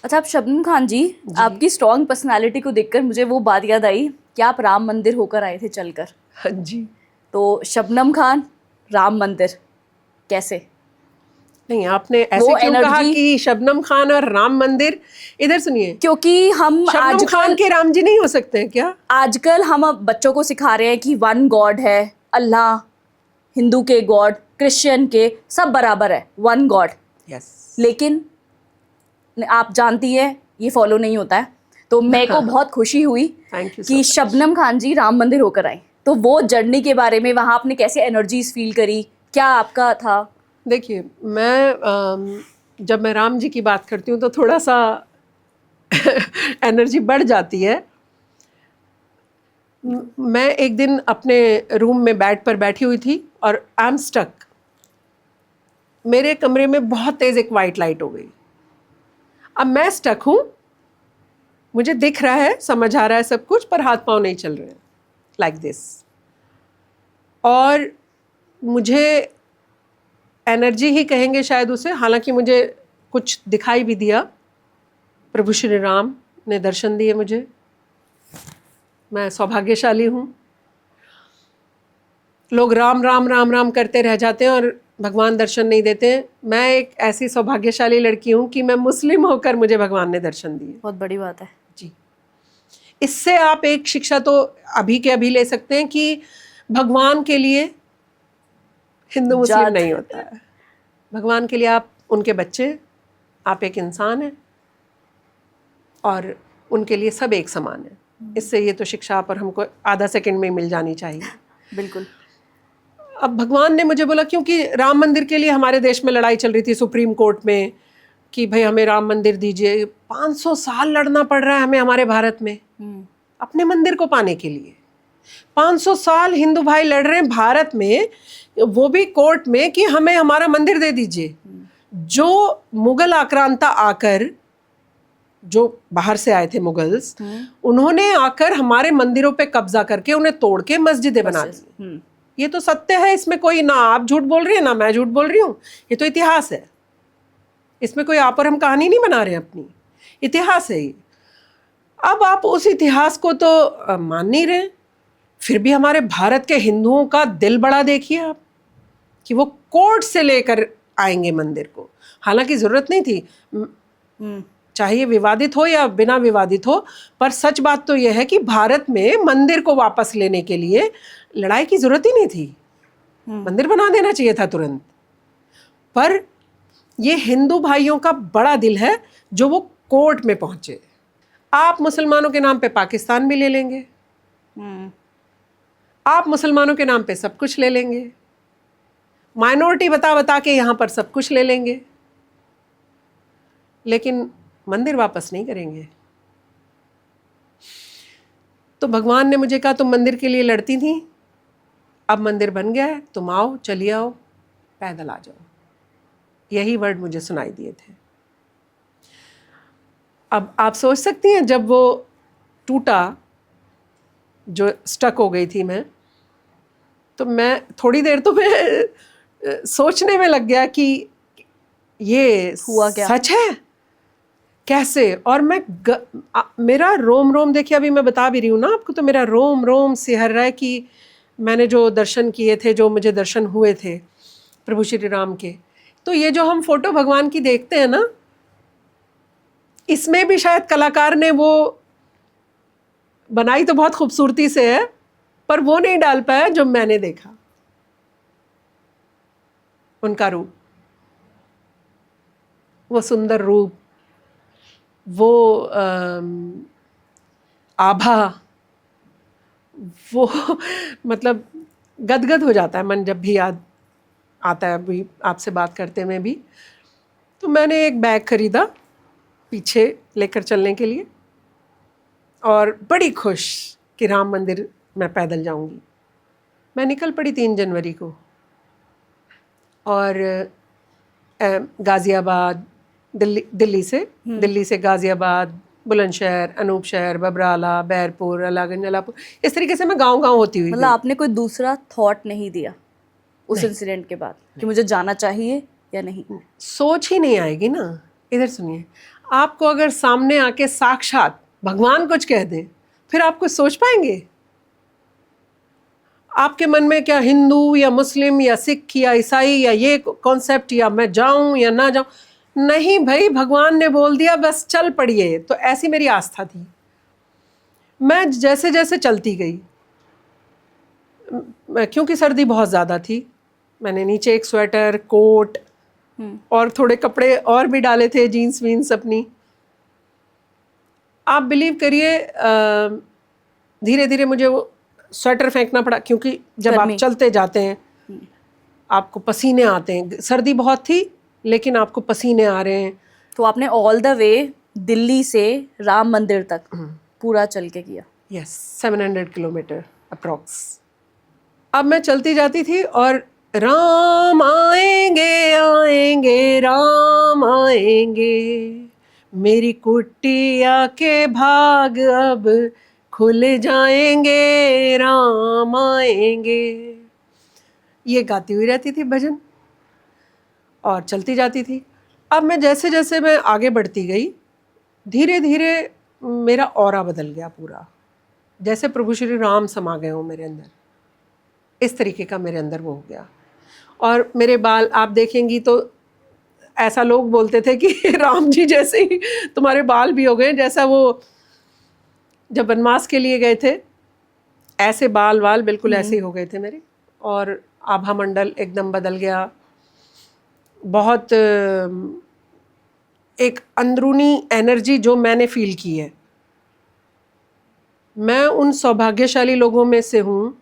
अच्छा, आप शबनम खान जी, आपकी स्ट्रॉन्ग पर्सनालिटी को देखकर मुझे वो बात याद आई कि आप राम मंदिर होकर आए थे चलकर। हाँ जी। तो शबनम खान, राम मंदिर कैसे? नहीं, आपने ऐसे वो क्यों कहा एनर्जी, कि शबनम खान और राम मंदिर? इधर सुनिए, क्योंकि हम शबनम खान आजकल के राम जी नहीं हो सकते हैं क्या? आजकल हम अब बच्चों को सिखा रहे हैं कि वन गॉड है, अल्लाह, हिंदू के गॉड, क्रिश्चियन के, सब बराबर है, वन गॉड। यस। लेकिन आप जानती है ये फॉलो नहीं होता है। तो मेरे को बहुत खुशी हुई थैंक यू सो कि मच। शबनम खान जी राम मंदिर होकर आई। तो वो जर्नी के बारे में, वहाँ आपने कैसे एनर्जीज फील करी, क्या आपका था? देखिए, जब मैं राम जी की बात करती हूँ तो थोड़ा सा एनर्जी बढ़ जाती है। मैं एक दिन अपने रूम में बेड पर बैठी हुई थी और आई एम स्टक। मेरे कमरे में बहुत तेज एक वाइट लाइट हो गई। अब मैं स्टक हूँ, मुझे दिख रहा है, समझ आ रहा है सब कुछ, पर हाथ पांव नहीं चल रहे हैं, लाइक दिस। और मुझे एनर्जी ही कहेंगे शायद उसे, हालांकि मुझे कुछ दिखाई भी दिया। प्रभु श्री राम ने दर्शन दिए मुझे। मैं सौभाग्यशाली हूँ। लोग राम राम राम राम करते रह जाते हैं और भगवान दर्शन नहीं देते हैं। मैं एक ऐसी सौभाग्यशाली लड़की हूँ कि मैं मुस्लिम होकर मुझे भगवान ने दर्शन दिए। बहुत बड़ी बात है जी। इससे आप एक शिक्षा तो अभी के अभी ले सकते हैं कि भगवान के लिए हिंदू मुस्लिम जात। नहीं होता है। भगवान के लिए आप उनके बच्चे, आप एक इंसान हैं और उनके लिए सब एक समान है। इससे ये तो शिक्षा पर हमको आधा सेकंड में मिल जानी चाहिए। बिल्कुल। अब भगवान ने मुझे बोला, क्योंकि राम मंदिर के लिए हमारे देश में लड़ाई चल रही थी सुप्रीम कोर्ट में कि भाई हमें राम मंदिर दीजिए। 500 साल लड़ना पड़ रहा है हमें हमारे भारत में अपने मंदिर को पाने के लिए। 500 साल हिंदू भाई लड़ रहे हैं भारत में, वो भी कोर्ट में, कि हमें हमारा मंदिर दे दीजिए। जो मुगल आक्रांता आकर, जो बाहर से आए थे मुगल्स, उन्होंने आकर हमारे मंदिरों पे कब्जा करके उन्हें तोड़ के मस्जिदें बना दी। ये तो सत्य है, इसमें कोई ना आप झूठ बोल रही है ना मैं झूठ बोल रही हूँ। ये तो इतिहास है, इसमें कोई आप और हम कहानी नहीं बना रहे हैं अपनी, इतिहास है ये। अब आप उस इतिहास को तो मान नहीं रहे, फिर भी हमारे भारत के हिंदुओं का दिल बड़ा देखिए आप, कि वो कोर्ट से लेकर आएंगे मंदिर को। हालांकि जरूरत नहीं थी, चाहे विवादित हो या बिना विवादित हो, पर सच बात तो यह है कि भारत में मंदिर को वापस लेने के लिए लड़ाई की जरूरत ही नहीं थी। मंदिर बना देना चाहिए था तुरंत। पर ये हिंदू भाइयों का बड़ा दिल है जो वो कोर्ट में पहुंचे। आप मुसलमानों के नाम पे पाकिस्तान भी ले लेंगे, आप मुसलमानों के नाम पे सब कुछ ले लेंगे, माइनॉरिटी बता बता के यहां पर सब कुछ ले लेंगे, लेकिन मंदिर वापस नहीं करेंगे। तो भगवान ने मुझे कहा, तुम मंदिर के लिए लड़ती थी, अब मंदिर बन गया है, तुम आओ, चलिए आओ, पैदल आ जाओ। यही वर्ड मुझे सुनाई दिए थे। अब आप सोच सकती हैं, जब वो टूटा, जो स्टक हो गई थी मैं, तो मैं थोड़ी देर तो मैं सोचने में लग गया कि ये हुआ क्या? सच है कैसे। और मेरा रोम रोम, देखिए अभी मैं बता भी रही हूँ ना आपको, तो मेरा रोम रोम सिहर रहा है कि मैंने जो दर्शन किए थे, जो मुझे दर्शन हुए थे प्रभु श्री राम के। तो ये जो हम फोटो भगवान की देखते हैं ना, इसमें भी शायद कलाकार ने वो बनाई तो बहुत खूबसूरती से है, पर वो नहीं डाल पाया जो मैंने देखा, उनका रूप, वो सुंदर रूप, वो आभा, वो मतलब गदगद हो जाता है मन जब भी याद आता है। अभी आपसे बात करते में भी, तो मैंने एक बैग खरीदा पीछे लेकर चलने के लिए, और बड़ी खुश कि राम मंदिर मैं पैदल जाऊंगी। मैं निकल पड़ी 3 जनवरी को, और गाज़ियाबाद, दिल्ली से गाज़ियाबाद, बुलंदशहर, अनूपशहर, बबराला, बैरपुर, अलागंज, अलापुर, इस तरीके से मैं गांव-गांव होती हुई मतलब गई। आपने कोई दूसरा थॉट नहीं दिया उस इंसिडेंट के बाद कि मुझे जाना चाहिए या नहीं? सोच ही नहीं आएगी ना। इधर सुनिए, आपको अगर सामने आके साक्षात भगवान कुछ कह दें, फिर आप कुछ सोच पाएंगे? आपके मन में क्या हिंदू या मुस्लिम या सिख या ईसाई या ये कॉन्सेप्ट, या मैं जाऊं या ना जाऊं, नहीं भाई, भगवान ने बोल दिया बस चल पड़िए। तो ऐसी मेरी आस्था थी। मैं जैसे जैसे चलती गई, क्योंकि सर्दी बहुत ज़्यादा थी, मैंने नीचे एक स्वेटर, कोट और थोड़े कपड़े और भी डाले थे, जीन्स वीन्स अपनी। आप बिलीव करिए, धीरे धीरे मुझे वो स्वेटर फेंकना पड़ा, क्योंकि जब आप गर्मी। चलते जाते हैं आपको पसीने आते हैं। सर्दी बहुत थी लेकिन आपको पसीने आ रहे हैं। तो आपने ऑल द वे दिल्ली से राम मंदिर तक पूरा चल के किया? Yes, 700 kilometre approx. अब मैं चलती जाती थी और राम आएंगे आएंगे राम आएंगे, मेरी कुटिया के भाग अब खुल जाएंगे राम आएंगे। ये गाती हुई रहती थी भजन और चलती जाती थी। अब मैं जैसे जैसे मैं आगे बढ़ती गई, धीरे धीरे मेरा ऑरा बदल गया पूरा, जैसे प्रभु श्री राम समा गए हो मेरे अंदर, इस तरीके का मेरे अंदर वो हो गया। और मेरे बाल आप देखेंगी तो ऐसा लोग बोलते थे कि राम जी जैसे ही तुम्हारे बाल भी हो गए, जैसा वो जब वनवास के लिए गए थे ऐसे बाल वाल बिल्कुल ऐसे ही हो गए थे मेरे। और आभा मंडल एकदम बदल गया। बहुत एक अंदरूनी एनर्जी जो मैंने फील की है, मैं उन सौभाग्यशाली लोगों में से हूँ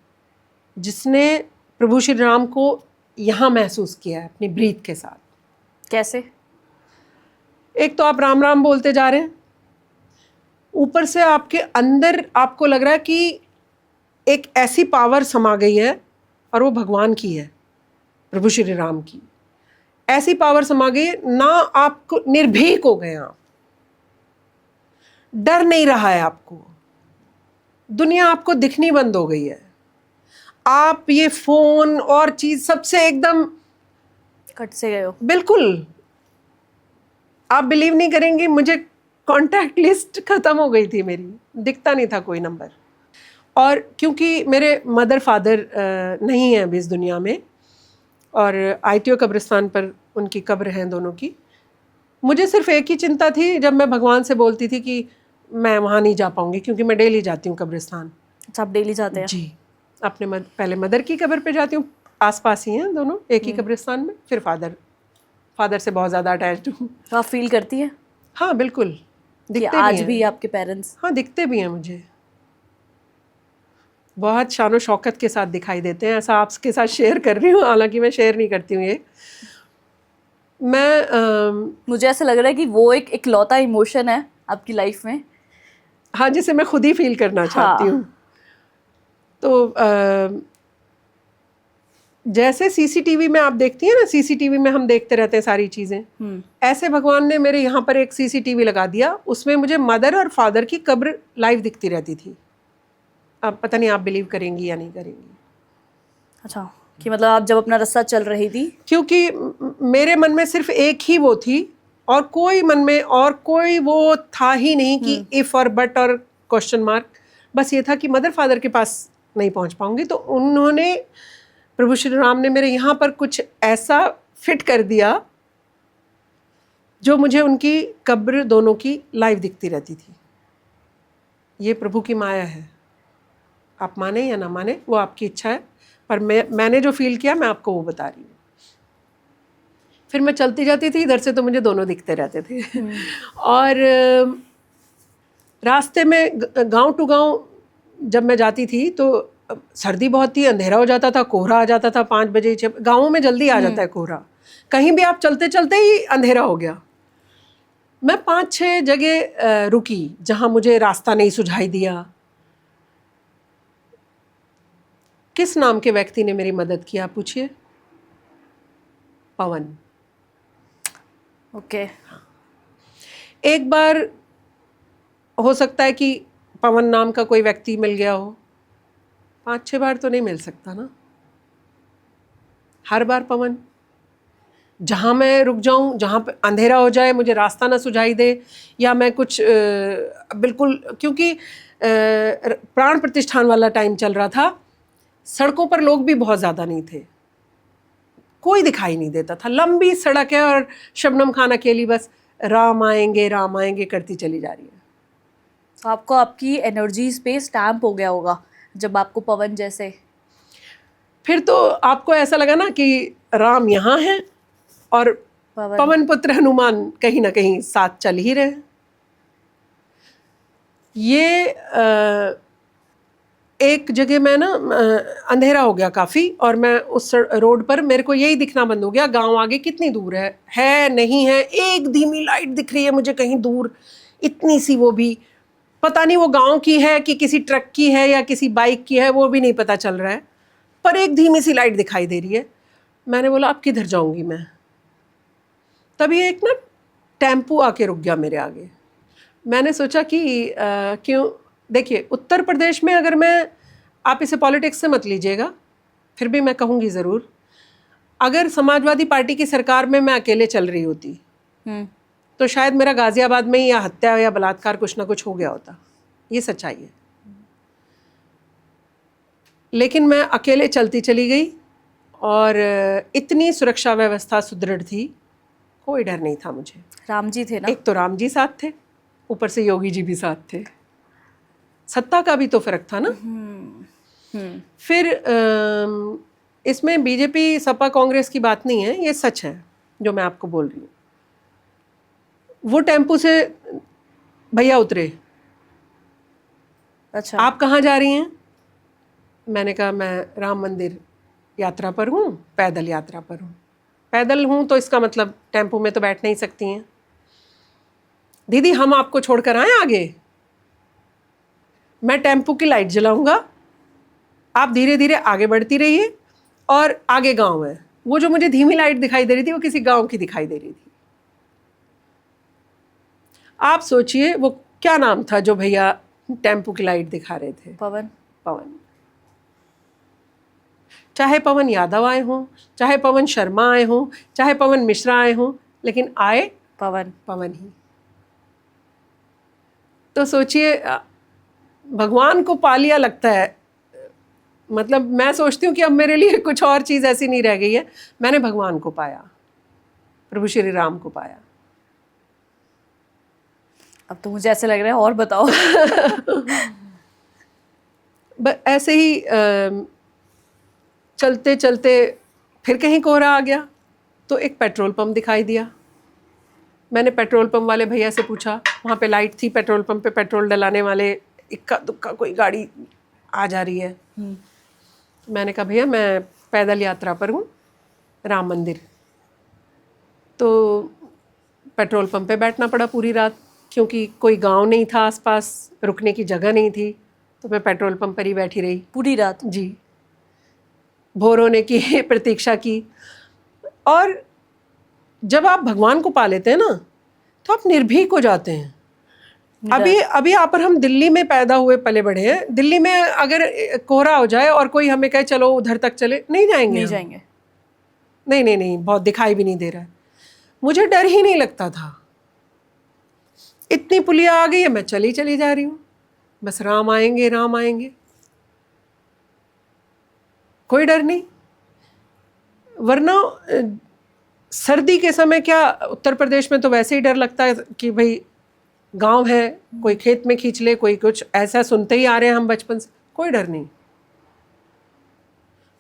जिसने प्रभु श्री राम को यहाँ महसूस किया है अपनी ब्रीथ के साथ। कैसे? एक तो आप राम राम बोलते जा रहे हैं, ऊपर से आपके अंदर आपको लग रहा है कि एक ऐसी पावर समा गई है और वो भगवान की है, प्रभु श्री राम की। ऐसी पावर समा गई ना, आपको निर्भीक हो गए, आप डर नहीं रहा है आपको, दुनिया आपको दिखनी बंद हो गई है। आप ये फोन और चीज सबसे एकदम कट से गए हो? बिल्कुल। आप बिलीव नहीं करेंगी, मुझे कांटेक्ट लिस्ट खत्म हो गई थी मेरी, दिखता नहीं था कोई नंबर। और क्योंकि मेरे मदर फादर नहीं हैं अभी इस दुनिया में, और ITO कब्रिस्तान पर उनकी कब्र हैं दोनों की, मुझे सिर्फ एक ही चिंता थी जब मैं भगवान से बोलती थी कि मैं वहाँ नहीं जा पाऊँगी, क्योंकि मैं डेली जाती हूँ कब्रिस्तान। अच्छा, आप डेली जाते हैं? जी, अपने पहले मदर की कब्र पे जाती हूँ, आसपास ही हैं दोनों, एक ही कब्रिस्तान में। फिर फादर से बहुत ज़्यादा अटैच्ड हूँ। तो आप फील करती है हाँ बिल्कुल, कि दिखते आज भी भी हैं। आपके पेरेंट्स? हाँ, दिखते भी हैं मुझे, बहुत शानो शौकत के साथ दिखाई देते हैं। ऐसा आपके साथ शेयर कर रही हूँ, हालांकि मैं शेयर नहीं करती हूँ ये। मैं मुझे ऐसा लग रहा है कि वो एक इकलौता इमोशन है आपकी लाइफ में। हाँ, जिसे मैं खुद ही फील करना चाहती हूँ। तो जैसे CCTV में आप देखती हैं ना, CCTV में हम देखते रहते हैं सारी चीज़ें, ऐसे भगवान ने मेरे यहाँ पर एक CCTV लगा दिया, उसमें मुझे मदर और फादर की कब्र लाइव दिखती रहती थी। अब पता नहीं आप बिलीव करेंगी या नहीं करेंगी। अच्छा, कि मतलब आप जब अपना रास्ता चल रही थी, क्योंकि मेरे मन में सिर्फ एक ही वो थी, और कोई मन में और कोई वो था ही नहीं कि इफ और बट और क्वेश्चन मार्क। बस ये था कि मदर फादर के पास नहीं पहुंच पाऊंगी, तो उन्होंने, प्रभु श्री राम ने मेरे यहाँ पर कुछ ऐसा फिट कर दिया जो मुझे उनकी कब्र दोनों की लाइव दिखती रहती थी। ये प्रभु की माया है, आप माने या ना माने वो आपकी इच्छा है, पर मैंने जो फील किया मैं आपको वो बता रही हूँ। फिर मैं चलती जाती थी, इधर से तो मुझे दोनों दिखते रहते थे। और रास्ते में गांव टू गांव जब मैं जाती थी तो सर्दी बहुत थी, अंधेरा हो जाता था, कोहरा आ जाता था 5 बजे 6। गाँवों में जल्दी आ जाता है कोहरा, कहीं भी आप चलते चलते ही अंधेरा हो गया। मैं 5-6 जगह रुकी जहाँ मुझे रास्ता नहीं सुझाई दिया। किस नाम के व्यक्ति ने मेरी मदद की, आप पूछिए? पवन। ओके। एक बार हो सकता है कि पवन नाम का कोई व्यक्ति मिल गया हो, 5-6 बार तो नहीं मिल सकता ना, हर बार पवन। जहाँ मैं रुक जाऊँ, जहाँ पे अंधेरा हो जाए, मुझे रास्ता ना सुझाई दे, या मैं कुछ बिल्कुल, क्योंकि प्राण प्रतिष्ठान वाला टाइम चल रहा था, सड़कों पर लोग भी बहुत ज़्यादा नहीं थे, कोई दिखाई नहीं देता था, लंबी सड़क है और शबनम खान अकेली बस राम आएंगे करती चली जा रही है। तो आपको आपकी एनर्जीज पे स्टैम्प हो गया होगा जब आपको पवन जैसे, फिर तो आपको ऐसा लगा ना कि राम यहाँ है और पवन पुत्र हनुमान कहीं ना कहीं साथ चल ही रहे। ये एक जगह मैं ना अंधेरा हो गया काफ़ी, और मैं उस रोड पर मेरे को यही दिखना बंद हो गया, गांव आगे कितनी दूर है नहीं है, एक धीमी लाइट दिख रही है मुझे कहीं दूर, इतनी सी, वो भी पता नहीं वो गांव की है कि किसी ट्रक की है या किसी बाइक की है, वो भी नहीं पता चल रहा है, पर एक धीमी सी लाइट दिखाई दे रही है। मैंने बोला अब किधर जाऊंगी मैं, तभी एक ना टेम्पू आके रुक गया मेरे आगे। मैंने सोचा कि क्यों, देखिए उत्तर प्रदेश में, अगर मैं, आप इसे पॉलिटिक्स से मत लीजिएगा, फिर भी मैं कहूँगी ज़रूर, अगर समाजवादी पार्टी की सरकार में मैं अकेले चल रही होती तो शायद मेरा गाज़ियाबाद में ही या हत्या या बलात्कार कुछ ना कुछ हो गया होता, ये सच्चाई है। लेकिन मैं अकेले चलती चली गई और इतनी सुरक्षा व्यवस्था सुदृढ़ थी, कोई डर नहीं था मुझे। राम जी थे ना? एक तो राम जी साथ थे, ऊपर से योगी जी भी साथ थे, सत्ता का भी तो फर्क था ना। फिर इसमें बीजेपी सपा कांग्रेस की बात नहीं है, ये सच है जो मैं आपको बोल रही हूँ। वो टेम्पू से भैया उतरे, अच्छा, आप कहाँ जा रही हैं? मैंने कहा मैं राम मंदिर यात्रा पर हूँ, पैदल यात्रा पर हूँ। पैदल हूँ तो इसका मतलब टेम्पू में तो बैठ नहीं सकती हैं। दीदी हम आपको छोड़कर आए आगे, मैं टेम्पू की लाइट जलाऊंगा, आप धीरे धीरे आगे बढ़ती रहिए, और आगे गांव है। वो जो मुझे धीमी लाइट दिखाई दे रही थी वो किसी गांव की दिखाई दे रही थी। आप सोचिए वो क्या नाम था जो भैया टेम्पू की लाइट दिखा रहे थे? पवन। पवन। चाहे पवन यादव आए हों, चाहे पवन शर्मा आए हों, चाहे पवन मिश्रा आए हों, लेकिन आए पवन ही। तो सोचिए, भगवान को पा लिया लगता है। मतलब मैं सोचती हूँ कि अब मेरे लिए कुछ और चीज़ ऐसी नहीं रह गई है, मैंने भगवान को पाया, प्रभु श्री राम को पाया। अब तो मुझे ऐसे लग रहा है, और बताओ। ऐसे ही चलते चलते फिर कहीं कोहरा आ गया तो एक पेट्रोल पंप दिखाई दिया। मैंने पेट्रोल पंप वाले भैया से पूछा, वहाँ पे लाइट थी, पेट्रोल पंप पे पेट्रोल डलाने वाले, इक्का दुक्का कोई गाड़ी आ जा रही है। मैंने कहा भैया मैं पैदल यात्रा पर हूँ राम मंदिर। तो पेट्रोल पंप पे बैठना पड़ा पूरी रात, क्योंकि कोई गांव नहीं था आसपास, रुकने की जगह नहीं थी, तो मैं पेट्रोल पंप पर ही बैठी रही पूरी रात। जी, भोर होने की प्रतीक्षा की। और जब आप भगवान को पा लेते हैं ना तो आप निर्भीक हो जाते हैं। अभी आप और हम दिल्ली में पैदा हुए पले बढ़े हैं, दिल्ली में अगर कोहरा हो जाए और कोई हमें कहे चलो उधर तक चले, नहीं जाएंगे। नहीं, बहुत दिखाई भी नहीं दे रहा है। मुझे डर ही नहीं लगता था, इतनी पुलिया आ गई है, मैं चली जा रही हूँ, बस राम आएंगे, कोई डर नहीं। वरना सर्दी के समय क्या, उत्तर प्रदेश में तो वैसे ही डर लगता है कि भाई गांव है, कोई खेत में खींच ले, कोई कुछ, ऐसा सुनते ही आ रहे हैं हम बचपन से, कोई डर नहीं।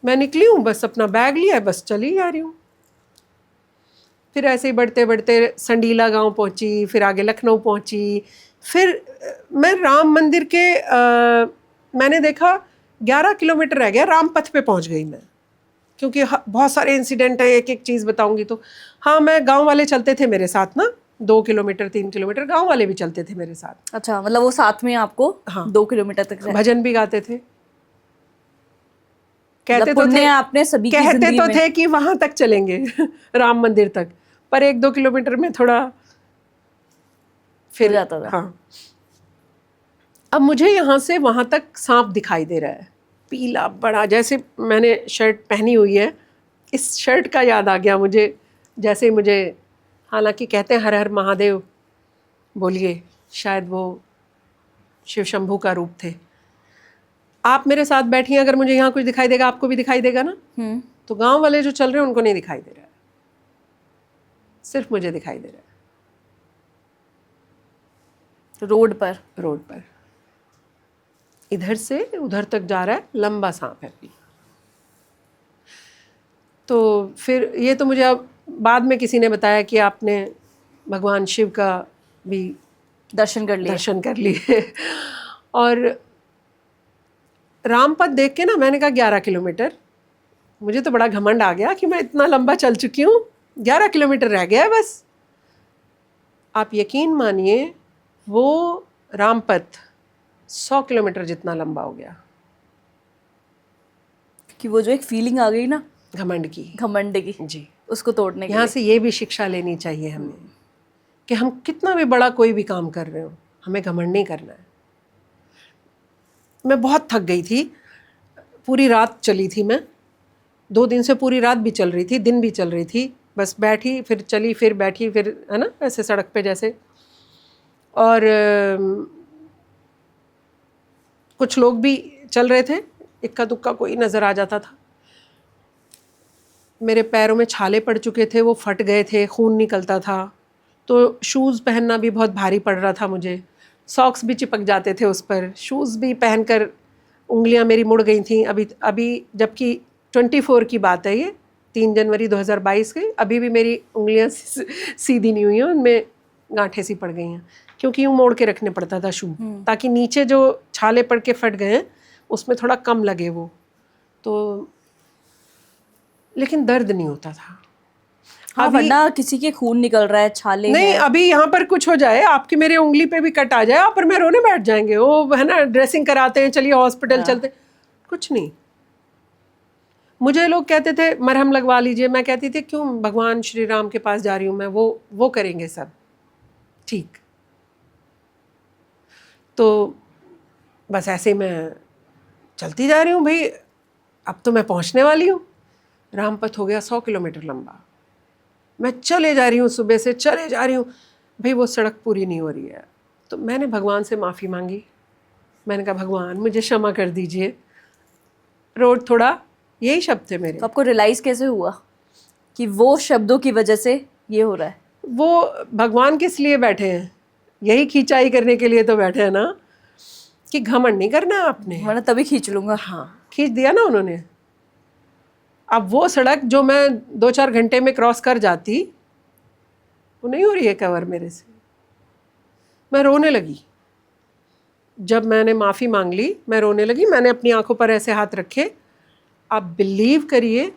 मैं निकली हूँ, बस अपना बैग लिया, बस चली जा रही हूँ। फिर ऐसे ही बढ़ते बढ़ते संडीला गांव पहुंची, फिर आगे लखनऊ पहुंची, फिर मैं राम मंदिर के मैंने देखा 11 किलोमीटर रह गया, रामपथ पे पहुंच गई मैं, क्योंकि बहुत सारे इंसिडेंट है, एक एक चीज़ बताऊंगी तो। हाँ, मैं गांव वाले चलते थे मेरे साथ ना, 2 किलोमीटर 3 किलोमीटर गांव वाले भी चलते थे मेरे साथ। अच्छा, मतलब वो साथ में आपको हाँ, 2 किलोमीटर तक भजन भी गाते थे, कहते मतलब तो थे, आपने सभी की कहते जिंदगी तो में थे कि वहां तक चलेंगे राम मंदिर तक, पर 1-2 किलोमीटर में थोड़ा फिर जाता था। हाँ। अब मुझे यहाँ से वहां तक सांप दिखाई दे रहा है, पीला बड़ा, जैसे मैंने शर्ट पहनी हुई है, इस शर्ट का याद आ गया मुझे, जैसे ही मुझे, हालांकि कहते हैं हर हर महादेव बोलिए, शायद वो शिव शंभू का रूप थे। आप मेरे साथ बैठी हैं, अगर मुझे यहाँ कुछ दिखाई देगा आपको भी दिखाई देगा ना। तो गांव वाले जो चल रहे हैं उनको नहीं दिखाई दे रहा है, सिर्फ मुझे दिखाई दे रहा है। रोड पर इधर से उधर तक जा रहा है, लंबा सांप है भी। तो फिर ये तो मुझे अब बाद में किसी ने बताया कि आपने भगवान शिव का भी दर्शन कर लिए। और रामपथ देख के ना मैंने कहा 11 किलोमीटर, मुझे तो बड़ा घमंड आ गया कि मैं इतना लंबा चल चुकी हूँ, 11 किलोमीटर रह गया है बस। आप यकीन मानिए वो रामपथ 100 किलोमीटर जितना लंबा हो गया। कि वो जो एक फीलिंग आ गई ना घमंड की जी, उसको तोड़ने के यहाँ लिए। से ये भी शिक्षा लेनी चाहिए हमें कि हम कितना भी बड़ा कोई भी काम कर रहे हो, हमें घमंड नहीं करना है। मैं बहुत थक गई थी, पूरी रात चली थी मैं, 2 दिन से पूरी रात भी चल रही थी, दिन भी चल रही थी, बस बैठी फिर चली फिर बैठी फिर, है ना, ऐसे सड़क पे जैसे। और कुछ लोग भी चल रहे थे, इक्का दुक्का कोई नज़र आ जाता था। मेरे पैरों में छाले पड़ चुके थे, वो फट गए थे, खून निकलता था, तो शूज़ पहनना भी बहुत भारी पड़ रहा था मुझे। सॉक्स भी चिपक जाते थे उस पर, शूज़ भी पहनकर उंगलियां मेरी मुड़ गई थी। अभी जबकि 24 की बात है ये, 3 जनवरी 2022 की, अभी भी मेरी उंगलियां सीधी नहीं हुई हैं, उनमें गांठें सी पड़ गई हैं, क्योंकि यूँ मोड़ के रखने पड़ता था शू, ताकि नीचे जो छाले पड़ के फट गए हैं उसमें थोड़ा कम लगे वो तो। लेकिन दर्द नहीं होता था। हाँ, वरना किसी के खून निकल रहा है, छाले नहीं हैं। अभी यहाँ पर कुछ हो जाए, आपकी मेरी उंगली पे भी कट आ जाए, आप और मैं रोने बैठ जाएंगे, वो है ना, ड्रेसिंग कराते हैं, चलिए हॉस्पिटल चलते, कुछ नहीं। मुझे लोग कहते थे मरहम लगवा लीजिए, मैं कहती थी क्यों, भगवान श्री राम के पास जा रही हूँ मैं, वो करेंगे सब ठीक। तो बस ऐसे मैं चलती जा रही हूँ भाई, अब तो मैं पहुँचने वाली हूँ। रामपथ हो गया 100 किलोमीटर लंबा, मैं चले जा रही हूँ, सुबह से चले जा रही हूँ भाई, वो सड़क पूरी नहीं हो रही है। तो मैंने भगवान से माफ़ी मांगी, मैंने कहा भगवान मुझे क्षमा कर दीजिए, रोड थोड़ा, यही शब्द थे मेरे। तो आपको रियलाइज़ कैसे हुआ कि वो शब्दों की वजह से ये हो रहा है? वो भगवान किस लिए बैठे हैं, यही खींचाई करने के लिए तो बैठे हैं ना, कि घमंड नहीं करना आपने, वरना तभी खींच लूँगा। हाँ खींच दिया ना उन्होंने। अब वो सड़क जो मैं 2-4 घंटे में क्रॉस कर जाती, वो नहीं हो रही है कवर मेरे से। मैं रोने लगी, जब मैंने माफ़ी मांग ली मैं रोने लगी, मैंने अपनी आंखों पर ऐसे हाथ रखे। आप बिलीव करिए,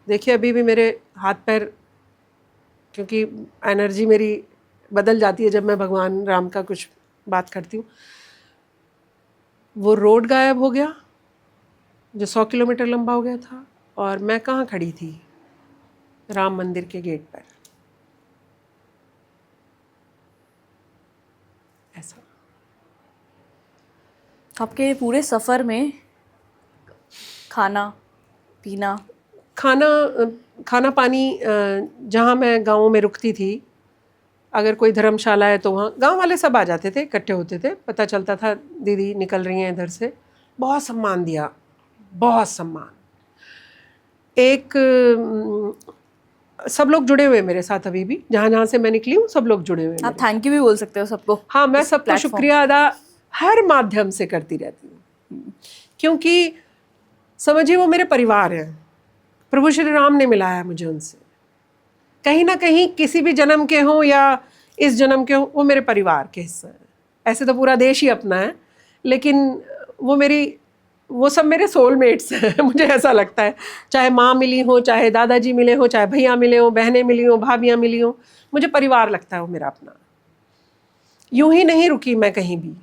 देखिए अभी भी मेरे हाथ पैर, क्योंकि एनर्जी मेरी बदल जाती है जब मैं भगवान राम का कुछ बात करती हूँ। वो रोड गायब हो गया जो 100 किलोमीटर लंबा हो गया था, और मैं कहाँ खड़ी थी, राम मंदिर के गेट पर, ऐसा। आपके पूरे सफ़र में खाना पानी, जहाँ मैं गाँव में रुकती थी, अगर कोई धर्मशाला है तो वहाँ गांव वाले सब आ जाते थे, इकट्ठे होते थे, पता चलता था दीदी निकल रही हैं इधर से, बहुत सम्मान दिया, बहुत सम्मान। एक सब लोग जुड़े हुए मेरे साथ, अभी भी जहाँ जहाँ से मैं निकली हूँ सब लोग जुड़े हुए हैं। आप थैंक यू भी बोल सकते हो सबको। हाँ, मैं सबका शुक्रिया अदा हर माध्यम से करती रहती हूँ, क्योंकि समझिए वो मेरे परिवार हैं, प्रभु श्री राम ने मिलाया मुझे उनसे, कहीं ना कहीं किसी भी जन्म के हों या इस जन्म के हों, वो मेरे परिवार के हिस्सा हैं। ऐसे तो पूरा देश ही अपना है, लेकिन वो सब मेरे सोलमेट्स हैं। मुझे ऐसा लगता है, चाहे माँ मिली हो, चाहे दादाजी मिले हो, चाहे भैया मिले हो, बहनें मिली हो, भाभियाँ मिली हो, मुझे परिवार लगता है वो मेरा अपना। यूं ही नहीं रुकी मैं कहीं भी,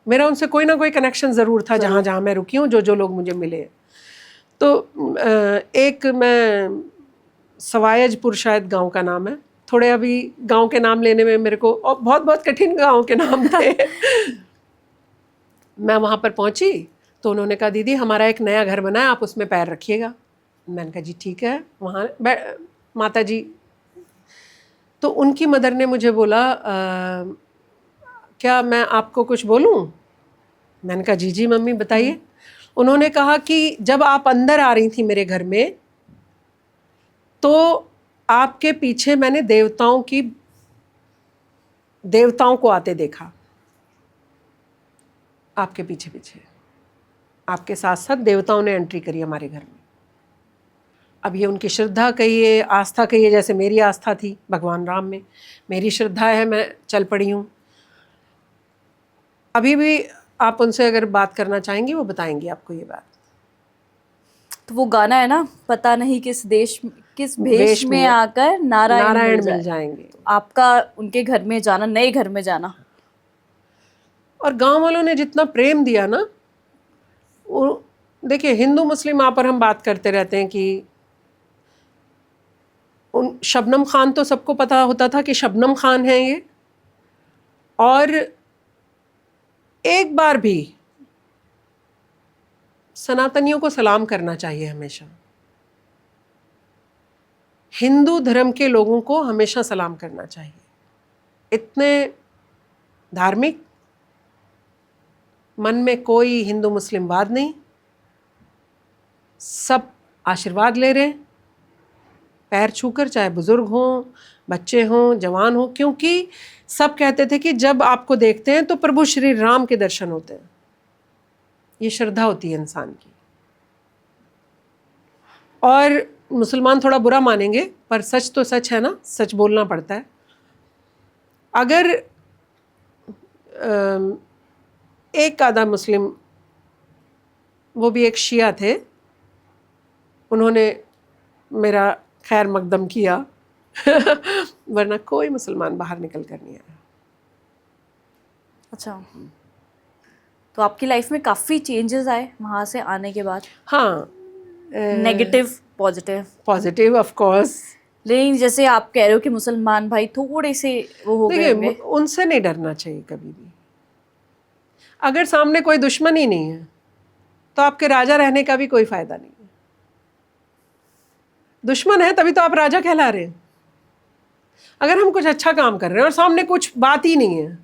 मेरा उनसे कोई ना कोई कनेक्शन ज़रूर था जहाँ जहाँ मैं रुकी हूँ, जो लोग मुझे मिले। तो एक मैं सवायजपुर, शायद गांव का नाम है, थोड़े अभी गांव के नाम लेने में मेरे को, और बहुत बहुत कठिन गांव के नाम थे। मैं वहाँ पर पहुँची तो उन्होंने कहा दीदी हमारा एक नया घर बना है, आप उसमें पैर रखिएगा। मैंने कहा जी ठीक है। वहाँ माता जी, तो उनकी मदर ने मुझे बोला क्या मैं आपको कुछ बोलूं? मैंने कहा जी जी मम्मी बताइए। उन्होंने कहा कि जब आप अंदर आ रही थी मेरे घर में तो आपके पीछे मैंने देवताओं को आते देखा, आपके पीछे पीछे आपके साथ साथ देवताओं ने एंट्री करी हमारे घर में। अब ये उनकी श्रद्धा कहिए, आस्था कहिए, जैसे मेरी आस्था थी भगवान राम में, मेरी श्रद्धा है, मैं चल पड़ी हूँ। अभी भी आप उनसे अगर बात करना चाहेंगी वो बताएंगी आपको ये बात। तो वो गाना है ना, पता नहीं किस किस भेष वेश में में आकर नारायण मिल जाएंगे। आपका उनके घर में जाना, नए घर में जाना। और गांव वालों ने जितना प्रेम दिया ना, वो देखिए, हिंदू मुस्लिम यहाँ पर हम बात करते रहते हैं कि उन शबनम खान तो सबको पता होता था कि शबनम खान है ये, और एक बार भी सनातनियों को सलाम करना चाहिए हमेशा। हिंदू धर्म के लोगों को हमेशा सलाम करना चाहिए। इतने धार्मिक, मन में कोई हिंदू मुस्लिम वाद नहीं, सब आशीर्वाद ले रहे हैं पैर छूकर, चाहे बुजुर्ग हों, बच्चे हों, जवान हों, क्योंकि सब कहते थे कि जब आपको देखते हैं तो प्रभु श्री राम के दर्शन होते हैं। ये श्रद्धा होती है इंसान की। और मुसलमान थोड़ा बुरा मानेंगे पर सच तो सच है ना, सच बोलना पड़ता है। अगर एक आधा मुस्लिम, वो भी एक शिया थे, उन्होंने मेरा खैर मकदम किया वरना कोई मुसलमान बाहर निकल कर नहीं आया। अच्छा, तो आपकी लाइफ में काफ़ी चेंजेस आए वहाँ से आने के बाद? हाँ, negative, positive? Positive of course. लेकिन जैसे आप कह रहे हो कि मुसलमान भाई थोड़े से वो हो गए होंगे। देखिए, उनसे नहीं डरना चाहिए कभी भी। अगर सामने कोई दुश्मन ही नहीं है तो आपके राजा रहने का भी कोई फायदा नहीं है। दुश्मन है तभी तो आप राजा कहला रहे हैं। अगर हम कुछ अच्छा काम कर रहे हैं और सामने कुछ बात ही नहीं है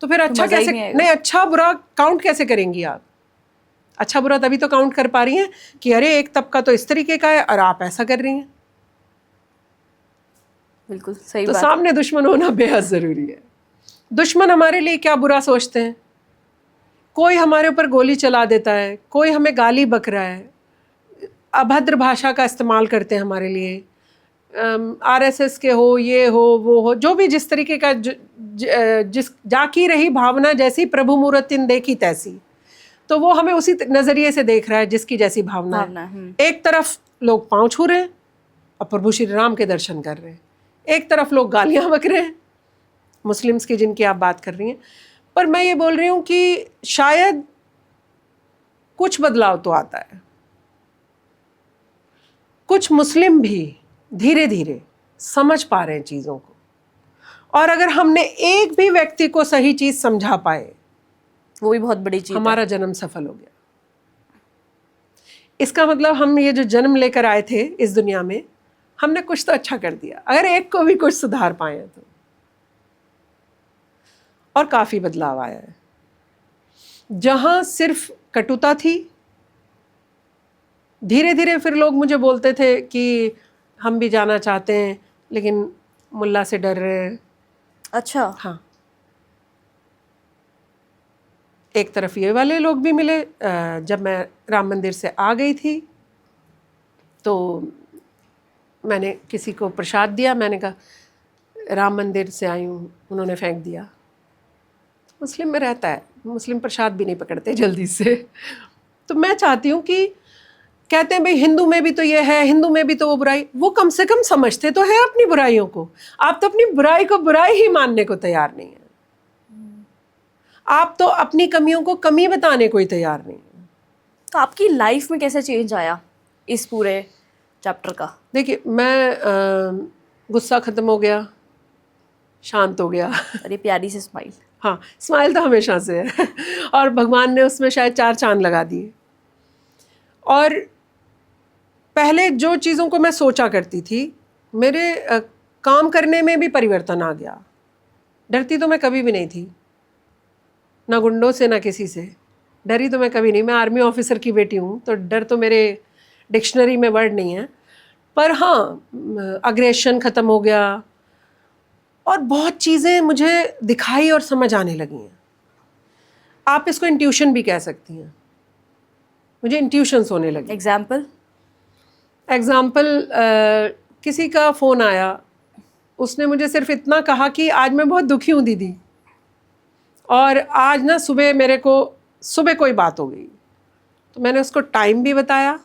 तो फिर अच्छा मजा ही कैसे, नहीं आएगा। नहीं, अच्छा बुरा काउंट कैसे करेंगी आप? अच्छा बुरा तभी तो काउंट कर पा रही हैं कि अरे एक तबका तो इस तरीके का है और आप ऐसा कर रही हैं। बिल्कुल सही तो बात। सामने दुश्मन होना बेहद ज़रूरी है। दुश्मन हमारे लिए क्या बुरा सोचते हैं? कोई हमारे ऊपर गोली चला देता है, कोई हमें गाली बक रहा है, अभद्र भाषा का इस्तेमाल करते हैं हमारे लिए, आरएसएस के हो, ये हो, वो हो, जो भी जिस तरीके का जिस जाकी रही भावना जैसी प्रभु मूर्तिन देखी तैसी, तो वो हमें उसी नज़रिए से देख रहा है जिसकी जैसी भावना है। एक तरफ लोग पाँव छू रहे हैं और प्रभु श्री राम के दर्शन कर रहे हैं, एक तरफ लोग गालियाँ बक रहे हैं, मुस्लिम्स की जिनकी आप बात कर रही हैं। पर मैं ये बोल रही हूँ कि शायद कुछ बदलाव तो आता है। कुछ मुस्लिम भी धीरे धीरे समझ पा रहे हैं चीज़ों को, और अगर हमने एक भी व्यक्ति को सही चीज़ समझा पाए, वो भी बहुत बड़ी चीज़, हमारा जन्म सफल हो गया। इसका मतलब हम ये जो जन्म लेकर आए थे इस दुनिया में, हमने कुछ तो अच्छा कर दिया, अगर एक को भी कुछ सुधार पाए तो। और काफ़ी बदलाव आया है। जहाँ सिर्फ कटुता थी, धीरे धीरे फिर लोग मुझे बोलते थे कि हम भी जाना चाहते हैं लेकिन मुल्ला से डर रहे हैं। अच्छा, हाँ, एक तरफ ये वाले लोग भी मिले। जब मैं राम मंदिर से आ गई थी तो मैंने किसी को प्रसाद दिया, मैंने कहा राम मंदिर से आई हूँ, उन्होंने फेंक दिया। मुस्लिम में रहता है, मुस्लिम प्रसाद भी नहीं पकड़ते जल्दी से। तो मैं चाहती हूँ कि कहते हैं भाई हिंदू में भी तो ये है, हिंदू में भी तो वो बुराई, वो कम से कम समझते तो है अपनी बुराइयों को। आप तो अपनी बुराई को बुराई ही मानने को तैयार नहीं है, आप तो अपनी कमियों को कमी बताने को ही तैयार नहीं है। तो आपकी लाइफ में कैसे चेंज आया इस पूरे चैप्टर का? देखिए, मैं गुस्सा ख़त्म हो गया, शांत हो गया। अरे प्यारी सी स्माइल। हाँ, स्माइल तो हमेशा से है और भगवान ने उसमें शायद 4 चांद लगा दिए। और पहले जो चीज़ों को मैं सोचा करती थी मेरे काम करने में भी परिवर्तन आ गया। डरती तो मैं कभी भी नहीं थी, ना गुंडों से ना किसी से। डरी तो मैं कभी नहीं, मैं आर्मी ऑफिसर की बेटी हूँ, तो डर तो मेरे डिक्शनरी में वर्ड नहीं है। पर हाँ, अग्रेशन ख़त्म हो गया और बहुत चीज़ें मुझे दिखाई और समझ आने लगी हैं। आप इसको इंट्यूशन भी कह सकती हैं। मुझे इंट्यूशंस होने लगे। एग्जाम्पल? किसी का फ़ोन आया, उसने मुझे सिर्फ इतना कहा कि आज मैं बहुत दुखी हूँ दीदी, और आज ना सुबह कोई बात हो गई। तो मैंने उसको टाइम भी बताया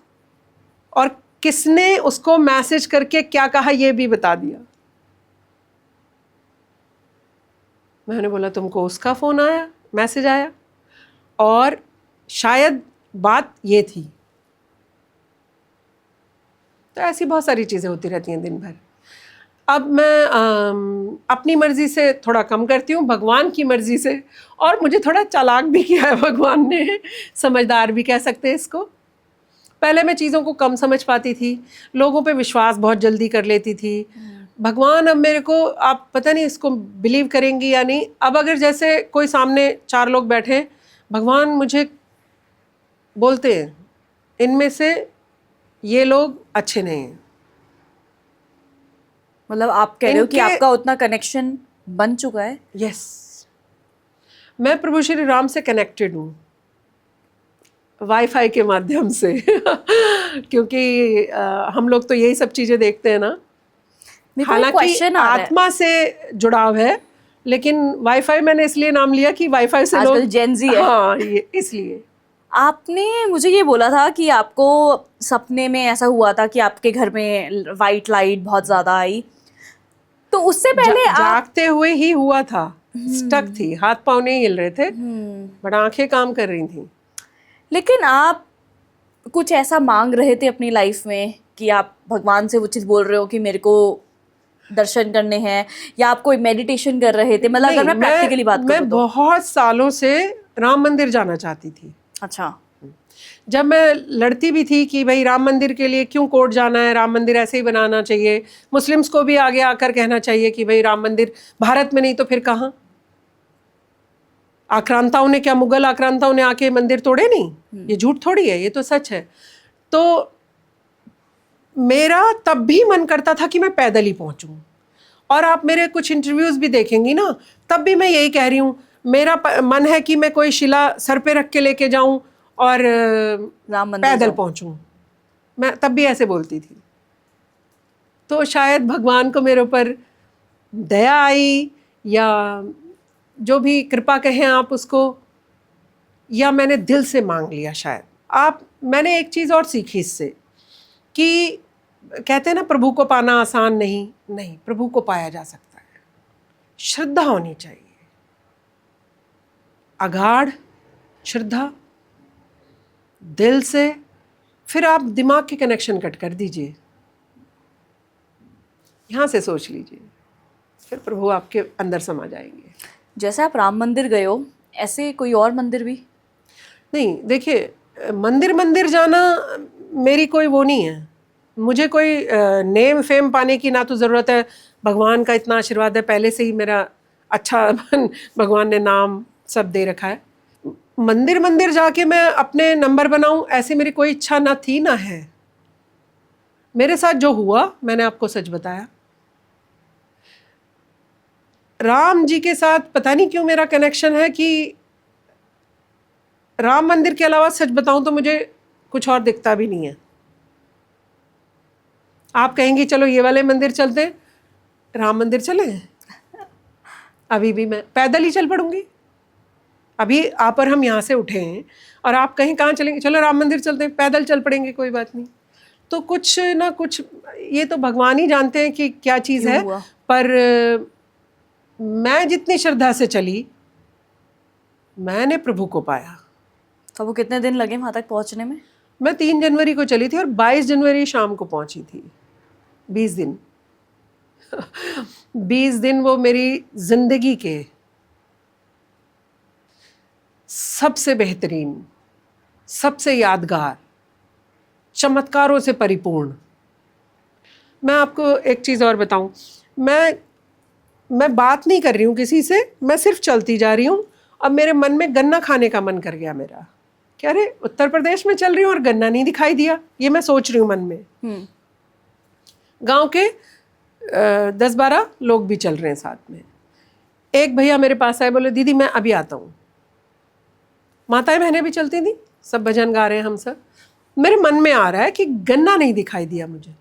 और किसने उसको मैसेज करके क्या कहा ये भी बता दिया। मैंने बोला तुमको उसका फ़ोन आया, मैसेज आया, और शायद बात ये थी। तो ऐसी बहुत सारी चीज़ें होती रहती हैं दिन भर। अब मैं अपनी मर्ज़ी से थोड़ा कम करती हूँ, भगवान की मर्ज़ी से, और मुझे थोड़ा चालाक भी किया है भगवान ने, समझदार भी कह सकते हैं इसको। पहले मैं चीज़ों को कम समझ पाती थी, लोगों पे विश्वास बहुत जल्दी कर लेती थी। भगवान अब मेरे को, आप पता नहीं इसको बिलीव करेंगी या नहीं, अब अगर जैसे कोई सामने 4 लोग बैठे हैं, भगवान मुझे बोलते हैं इनमें से ये लोग अच्छे नहीं हैं। मतलब आप कह रहे हो कि इनके- आपका उतना कनेक्शन बन चुका है? यस, मैं प्रभु श्री राम से कनेक्टेड हूँ, वाईफाई के माध्यम से क्योंकि हम लोग तो यही सब चीज़ें देखते हैं ना। मेरे को एक हालांकि क्वेश्चन आ रहा है। आत्मा से जुड़ाव है, लेकिन वाईफाई मैंने इसलिए नाम लिया कि वाईफाई से आजकल लोग Gen Z है। हाँ, ये इसलिए। आपने मुझे ये बोला था कि आपको सपने में ऐसा हुआ था कि आपके घर में वाइट लाइट बहुत ज्यादा आई, तो उससे पहले आप जागते हुए ही हुआ था। स्टक थी, हाथ पाँव नहीं हिल रहे थे, बट आंखें काम कर रही थी। लेकिन आप कुछ ऐसा मांग रहे थे अपनी लाइफ में कि आप भगवान से वो चीज़ बोल रहे हो कि मेरे को दर्शन करने हैं, या आप कोई मेडिटेशन कर रहे थे? मतलब अगर मैं प्रैक्टिकली बात मैं करूँ तो। बहुत सालों से राम मंदिर जाना चाहती थी। अच्छा। जब मैं लड़ती भी थी कि भाई राम मंदिर के लिए क्यों कोर्ट जाना है, राम मंदिर ऐसे ही बनाना चाहिए, मुस्लिम्स को भी आगे आकर कहना चाहिए कि भाई राम मंदिर भारत में नहीं तो फिर कहाँ। आक्रांताओं ने क्या, मुगल आक्रांताओं ने आके मंदिर तोड़े नहीं? ये झूठ थोड़ी है, ये तो सच है। तो मेरा तब भी मन करता था कि मैं पैदल ही पहुंचूं। और आप मेरे कुछ इंटरव्यूज भी देखेंगी ना, तब भी मैं यही कह रही हूँ, मेरा मन है कि मैं कोई शिला सर पे रख के लेके जाऊं और राम मंदिर पैदल जाऊं। पहुंचूं। मैं तब भी ऐसे बोलती थी। तो शायद भगवान को मेरे ऊपर दया आई, या जो भी कृपा कहें आप उसको, या मैंने दिल से मांग लिया शायद। मैंने एक चीज़ और सीखी इससे, कि कहते हैं ना प्रभु को पाना आसान नहीं, नहीं, प्रभु को पाया जा सकता है। श्रद्धा होनी चाहिए, अगाढ़ श्रद्धा, दिल से। फिर आप दिमाग के कनेक्शन कट कर दीजिए, यहाँ से सोच लीजिए, फिर प्रभु आपके अंदर समा जाएंगे। जैसे आप राम मंदिर गए हो, ऐसे कोई और मंदिर भी? नहीं, देखिए, मंदिर जाना मेरी कोई वो नहीं है। मुझे कोई नेम फेम पाने की ना तो ज़रूरत है, भगवान का इतना आशीर्वाद है पहले से ही, मेरा अच्छा भगवान ने नाम सब दे रखा है। मंदिर जाके मैं अपने नंबर बनाऊं, ऐसी मेरी कोई इच्छा ना थी ना है। मेरे साथ जो हुआ मैंने आपको सच बताया। राम जी के साथ पता नहीं क्यों मेरा कनेक्शन है कि राम मंदिर के अलावा सच बताऊं तो मुझे कुछ और दिखता भी नहीं है। आप कहेंगी चलो ये वाले मंदिर चलते हैं, राम मंदिर चले, अभी भी मैं पैदल ही चल पड़ूंगी। अभी आप और हम यहाँ से उठे हैं और आप कहीं कहाँ चलेंगे, चलो राम मंदिर चलते हैं, पैदल चल पड़ेंगे, कोई बात नहीं। तो कुछ ना कुछ, ये तो भगवान ही जानते हैं कि क्या चीज़ है। पर मैं जितनी श्रद्धा से चली, मैंने प्रभु को पाया। तो वो कितने दिन लगे वहाँ तक पहुँचने में? मैं 3 जनवरी को चली थी और 22 जनवरी शाम को पहुंची थी। 20 दिन 20 दिन वो मेरी जिंदगी के सबसे बेहतरीन, सबसे यादगार, चमत्कारों से परिपूर्ण। मैं आपको एक चीज़ और बताऊं, मैं बात नहीं कर रही हूँ किसी से, मैं सिर्फ चलती जा रही हूँ। अब मेरे मन में गन्ना खाने का मन कर गया मेरा, क्या रे उत्तर प्रदेश में चल रही हूँ और गन्ना नहीं दिखाई दिया, ये मैं सोच रही हूँ मन में। गांव के 10-12 लोग भी चल रहे हैं साथ में। एक भैया मेरे पास आए, बोले दीदी मैं अभी आता हूँ। माताएं बहनें भी चलती थी, सब भजन गा रहे हैं हम सब। मेरे मन में आ रहा है कि गन्ना नहीं दिखाई दिया मुझे।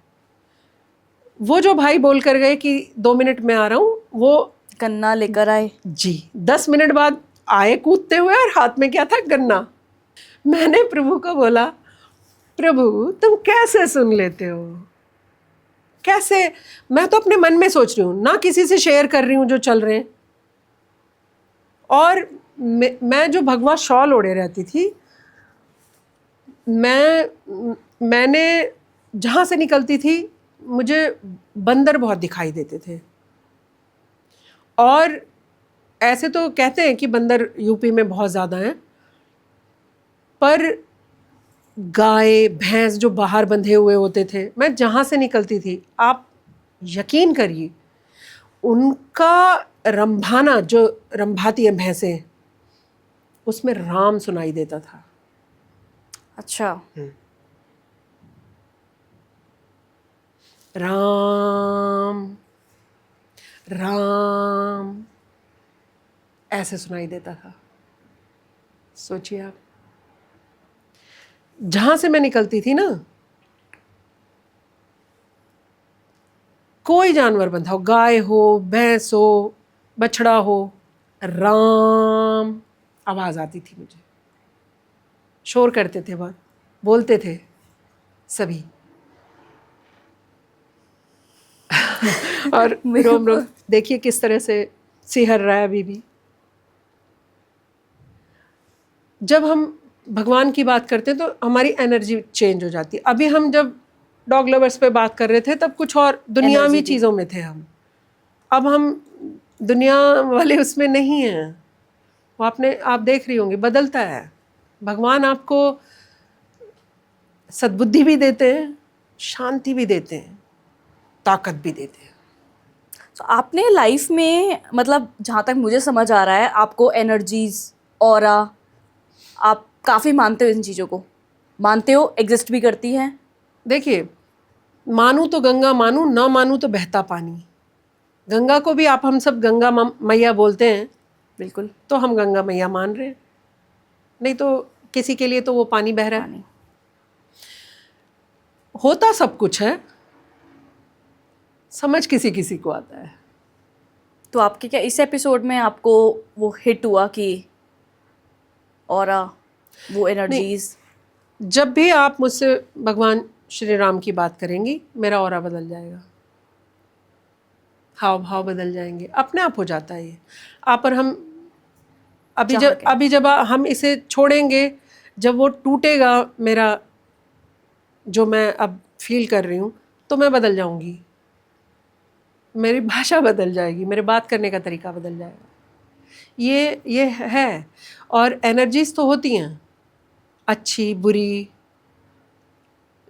वो जो भाई बोल कर गए कि 2 मिनट में आ रहा हूँ, वो गन्ना लेकर आए जी 10 मिनट बाद आए कूदते हुए, और हाथ में क्या था, गन्ना। मैंने प्रभु को बोला, प्रभु तुम कैसे सुन लेते हो, कैसे? मैं तो अपने मन में सोच रही हूँ ना, किसी से शेयर कर रही हूँ जो चल रहे हैं। और मैं जो भगवा शॉल ओढ़े रहती थी, मैंने जहाँ से निकलती थी मुझे बंदर बहुत दिखाई देते थे। और ऐसे तो कहते हैं कि बंदर यूपी में बहुत ज़्यादा हैं, पर गाय भैंस जो बाहर बंधे हुए होते थे, मैं जहाँ से निकलती थी, आप यकीन करिए उनका रंभाना, जो रंभाती हैं भैंसें, उसमें राम सुनाई देता था। अच्छा। राम राम ऐसे सुनाई देता था। सोचिए आप, जहां से मैं निकलती थी ना, कोई जानवर बंधा हो, गाय हो, भैंस हो, बछड़ा हो, राम आवाज आती थी मुझे। शोर करते थे, बहुत बोलते थे सभी। और रोम रोम देखिए किस तरह से सिहर रहा है अभी भी। जब हम भगवान की बात करते हैं तो हमारी एनर्जी चेंज हो जाती है। अभी हम जब डॉग लवर्स पे बात कर रहे थे, तब कुछ और दुनियावी चीज़ों में थे हम। अब हम दुनिया वाले उसमें नहीं हैं। वो आप देख रही होंगी, बदलता है। भगवान आपको सद्बुद्धि भी देते हैं, शांति भी देते हैं, ताकत भी देते हैं। तो आपने लाइफ में, मतलब जहाँ तक मुझे समझ आ रहा है, आपको एनर्जीज, ऑरा, आप काफ़ी मानते हो इन चीज़ों को, मानते हो, एग्जिस्ट भी करती हैं? देखिए, मानूं तो गंगा मानूं, ना मानूं तो बहता पानी। गंगा को भी हम सब गंगा मैया बोलते हैं, बिल्कुल, तो हम गंगा मैया मान रहे हैं, नहीं तो किसी के लिए तो वो पानी बह रहा है। होता सब कुछ है, समझ किसी किसी को आता है। तो आपके क्या इस एपिसोड में आपको वो हिट हुआ कि ऑरा, वो एनर्जीज? जब भी आप मुझसे भगवान श्री राम की बात करेंगी, मेरा ऑरा बदल जाएगा, हाव भाव बदल जाएंगे, अपने आप हो जाता है ये। आप और हम अभी जब हम इसे छोड़ेंगे, जब वो टूटेगा मेरा, जो मैं अब फील कर रही हूँ, तो मैं बदल जाऊंगी, मेरी भाषा बदल जाएगी, मेरे बात करने का तरीका बदल जाएगा। ये है। और एनर्जीज तो होती हैं, अच्छी बुरी,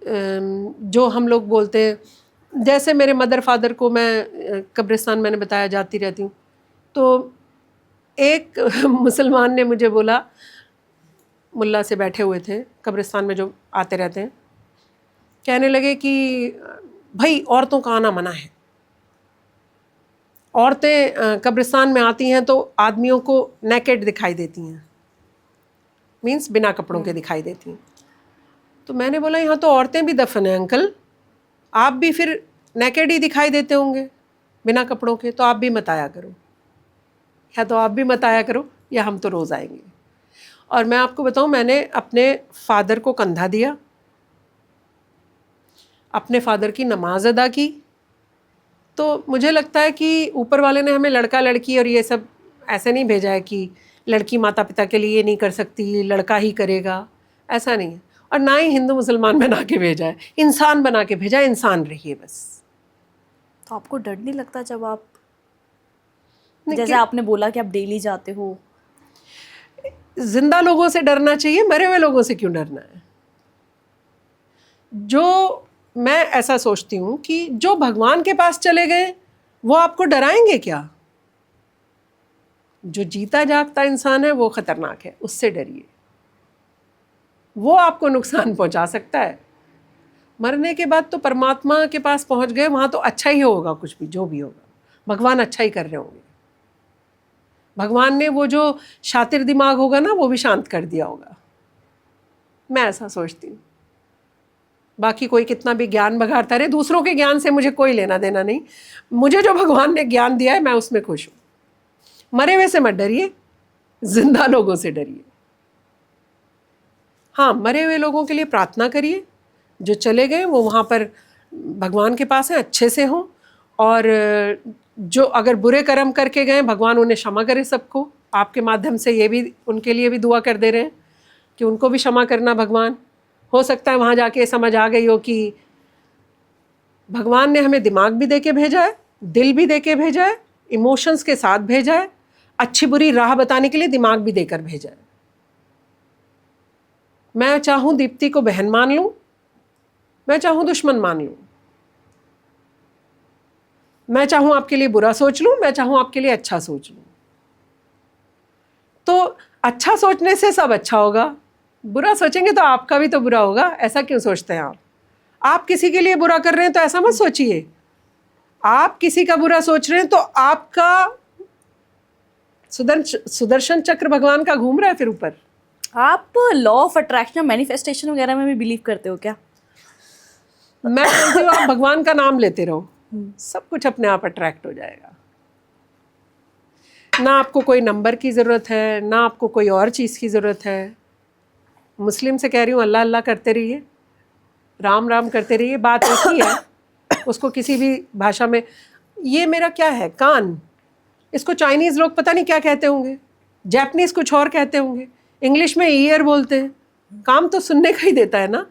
जो हम लोग बोलते हैं। जैसे मेरे मदर फादर को मैं कब्रिस्तान, मैंने बताया, जाती रहती हूँ, तो एक मुसलमान ने मुझे बोला, मुल्ला से बैठे हुए थे कब्रिस्तान में जो आते रहते हैं, कहने लगे कि भाई औरतों का आना मना है, औरतें कब्रिस्तान में आती हैं तो आदमियों को नेकेड दिखाई देती हैं, मीन्स बिना कपड़ों के दिखाई देती हैं। तो मैंने बोला, यहाँ तो औरतें भी दफन हैं अंकल, आप भी फिर नेकेड ही दिखाई देते होंगे बिना कपड़ों के, तो आप भी मत आया करो, या तो आप भी मत आया करो, या हम तो रोज़ आएंगे। और मैं आपको बताऊँ, मैंने अपने फादर को कंधा दिया, अपने फादर की नमाज अदा की। तो मुझे लगता है कि ऊपर वाले ने हमें लड़का लड़की और ये सब ऐसे नहीं भेजा है कि लड़की माता पिता के लिए नहीं कर सकती, लड़का ही करेगा, ऐसा नहीं है। और ना ही हिंदू मुसलमान बना के भेजा है, इंसान बना के भेजा है, इंसान रहिए बस। तो आपको डर नहीं लगता जब आप, जैसे आपने बोला कि आप डेली जाते हो? जिंदा लोगों से डरना चाहिए, मरे हुए लोगों से क्यों डरना है? जो मैं ऐसा सोचती हूँ कि जो भगवान के पास चले गए वो आपको डराएंगे क्या? जो जीता जागता इंसान है वो खतरनाक है, उससे डरिए, वो आपको नुकसान पहुंचा सकता है। मरने के बाद तो परमात्मा के पास पहुंच गए, वहां तो अच्छा ही होगा, कुछ भी जो भी होगा भगवान अच्छा ही कर रहे होंगे। भगवान ने वो जो शातिर दिमाग होगा ना वो भी शांत कर दिया होगा, मैं ऐसा सोचती हूँ। बाकी कोई कितना भी ज्ञान बघाड़ता रहे, दूसरों के ज्ञान से मुझे कोई लेना देना नहीं। मुझे जो भगवान ने ज्ञान दिया है मैं उसमें खुश हूँ। मरे हुए से मत डरिए, जिंदा लोगों से डरिए। हाँ, मरे हुए लोगों के लिए प्रार्थना करिए, जो चले गए वो वहाँ पर भगवान के पास हैं, अच्छे से हों, और जो अगर बुरे कर्म करके गए भगवान उन्हें क्षमा करे सबको। आपके माध्यम से ये भी उनके लिए भी दुआ कर दे रहे हैं कि उनको भी क्षमा करना भगवान। हो सकता है वहाँ जाके समझ आ गई हो कि भगवान ने हमें दिमाग भी दे के भेजा है, दिल भी दे के भेजा है, इमोशंस के साथ भेजा है, अच्छी बुरी राह बताने के लिए दिमाग भी देकर भेजा है। मैं चाहूँ दीप्ति को बहन मान लूँ, मैं चाहूँ दुश्मन मान लूँ, मैं चाहूँ आपके लिए बुरा सोच लूँ, मैं चाहूँ आपके लिए अच्छा सोच लूँ। तो अच्छा सोचने से सब अच्छा होगा, बुरा सोचेंगे तो आपका भी तो बुरा होगा। ऐसा क्यों सोचते हैं आप? आप किसी के लिए बुरा कर रहे हैं तो ऐसा मत सोचिए। आप किसी का बुरा सोच रहे हैं तो आपका सुदर्शन चक्र भगवान का घूम रहा है फिर ऊपर। आप लॉ ऑफ अट्रैक्शन, मैनिफेस्टेशन वगैरह में भी बिलीव करते हो क्या? मैं बोलती हूँ आप भगवान का नाम लेते रहो, सब कुछ अपने आप अट्रैक्ट हो जाएगा। ना आपको कोई नंबर की ज़रूरत है, ना आपको कोई और चीज़ की ज़रूरत है। मुस्लिम से कह रही हूँ अल्लाह अल्लाह करते रहिए, राम राम करते रहिए, बात एक ही है। उसको किसी भी भाषा में, ये मेरा क्या है कान, इसको चाइनीज़ लोग पता नहीं क्या कहते होंगे, जापानीज़ कुछ और कहते होंगे, इंग्लिश में ईयर बोलते हैं। काम तो सुनने का ही देता है ना,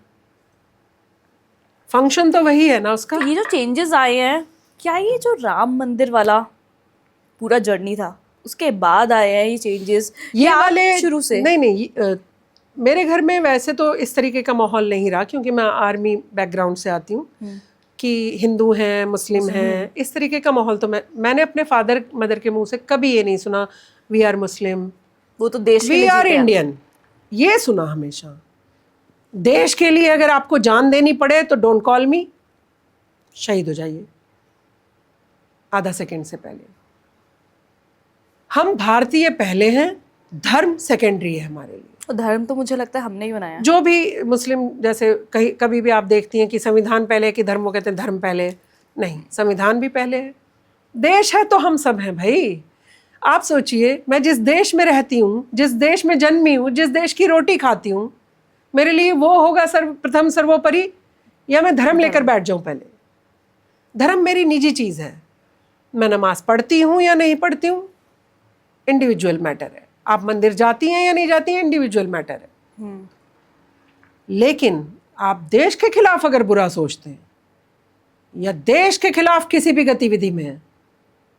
फंक्शन तो वही है ना उसका। ये जो चेंजेस आए हैं, क्या ये जो राम मंदिर वाला पूरा जर्नी था उसके बाद आए हैं ये चेंजेस, ये वाले शुरू से? नहीं, मेरे घर में वैसे तो इस तरीके का माहौल नहीं रहा, क्योंकि मैं आर्मी बैकग्राउंड से आती हूँ कि हिंदू हैं, मुस्लिम हैं, इस तरीके का माहौल तो मैंने अपने फादर मदर के मुंह से कभी ये नहीं सुना वी आर मुस्लिम, वो तो देश के वी लिए आर जीते हैं। इंडियन, ये सुना हमेशा। देश के लिए अगर आपको जान देनी पड़े तो डोंट कॉल मी, शहीद हो जाइए आधा सेकंड से पहले। हम भारतीय पहले हैं, धर्म सेकेंडरी है हमारे लिए। और धर्म तो मुझे लगता है हमने ही बनाया। जो भी मुस्लिम, जैसे कहीं कभी भी आप देखती हैं कि संविधान पहले कि धर्म, वो कहते हैं धर्म पहले। नहीं, संविधान भी पहले है, देश है तो हम सब हैं भाई। आप सोचिए, मैं जिस देश में रहती हूँ, जिस देश में जन्मी हूँ, जिस देश की रोटी खाती हूँ, मेरे लिए वो होगा सर्वप्रथम सर्वोपरि, या मैं धर्म लेकर बैठ जाऊँ पहले? धर्म मेरी निजी चीज़ है, मैं नमाज पढ़ती हूँ या नहीं पढ़ती हूँ इंडिविजुअल मैटर है। आप मंदिर जाती हैं या नहीं जाती हैं इंडिविजुअल मैटर है। लेकिन आप देश के खिलाफ अगर बुरा सोचते हैं या देश के खिलाफ किसी भी गतिविधि में हैं,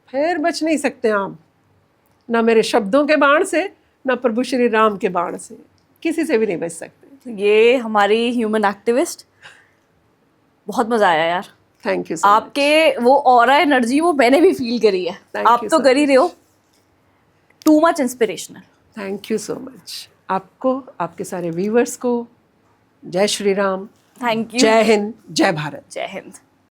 फिर बच नहीं सकते आप, ना मेरे शब्दों के बाण से, ना प्रभु श्री राम के बाण से, किसी से भी नहीं बच सकते। ये हमारी ह्यूमन एक्टिविस्ट, बहुत मजा आया यार। Thank you. आपके वो ऑरा एनर्जी वो मैंने भी फील करी है। आप तो कर ही रहे हो, too much inspirational. Thank you so much. आपको, आपके सारे व्यूअर्स को जय श्री राम, थैंक यू। जय हिंद, जय भारत। जय हिंद।